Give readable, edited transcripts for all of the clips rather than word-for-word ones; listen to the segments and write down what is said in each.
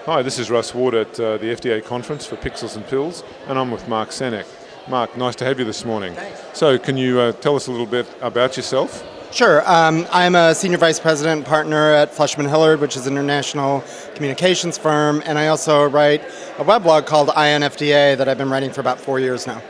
Hi, this is Russ Ward at the FDA conference for Pixels and Pills, and I'm with Mark Senak. Mark, nice to have you this morning. Thanks. So can you tell us a little bit about yourself? Sure. I'm a senior vice president and partner at Fleishman Hillard, which is an international communications firm, and I also write a weblog called EYE On FDA that I've been writing for about 4 years now.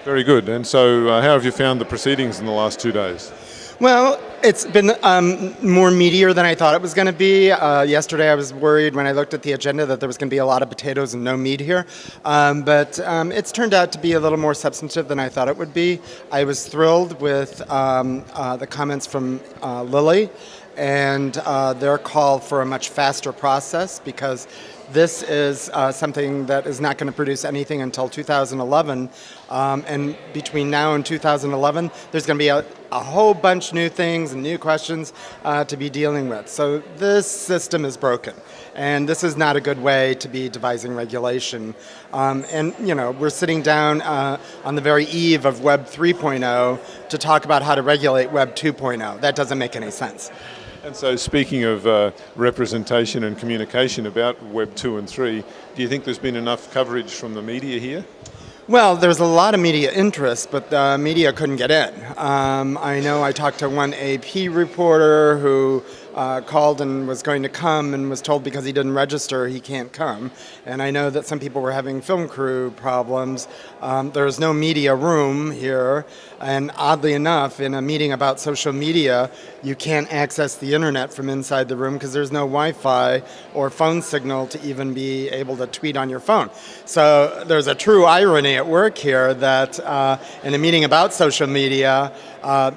Very good. And so how have you found the proceedings in the last 2 days? Well, it's been more meatier than I thought it was going to be. Yesterday I was worried when I looked at the agenda that there was going to be a lot of potatoes and no meat here. But it's turned out to be a little more substantive than I thought it would be. I was thrilled with the comments from Lilly and their call for a much faster process, because this is something that is not going to produce anything until 2011. And between now and 2011, there's going to be a whole bunch of new things and new questions to be dealing with. So this system is broken. And this is not a good way to be devising regulation. And, you know, we're sitting down on the very eve of Web 3.0 to talk about how to regulate Web 2.0. That doesn't make any sense. And so speaking of representation and communication about Web 2 and 3, do you think there's been enough coverage from the media here? Well, there's a lot of media interest, but the media couldn't get in. I know I talked to one AP reporter who called and was going to come and was told because he didn't register he can't come. And I know that some people were having film crew problems. There's no media room here, and oddly enough, in a meeting about social media, you can't access the internet from inside the room because there's no Wi-Fi or phone signal to even be able to tweet on your phone. So there's a true irony at work here that in a meeting about social media,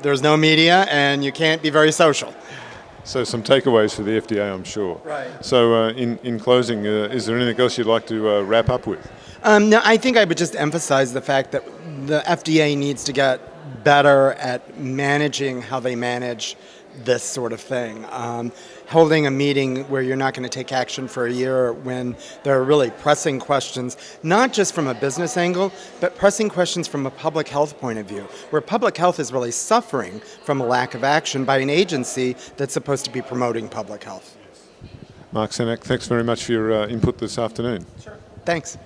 there's no media and you can't be very social. So some takeaways for the FDA, I'm sure. Right. So in closing, is there anything else you'd like to wrap up with? No, I think I would just emphasize the fact that the FDA needs to get better at managing how they manage this sort of thing. Holding a meeting where you're not going to take action for a year when there are really pressing questions, not just from a business angle, but pressing questions from a public health point of view, where public health is really suffering from a lack of action by an agency that's supposed to be promoting public health. Mark Senak, thanks very much for your input this afternoon. Sure. Thanks.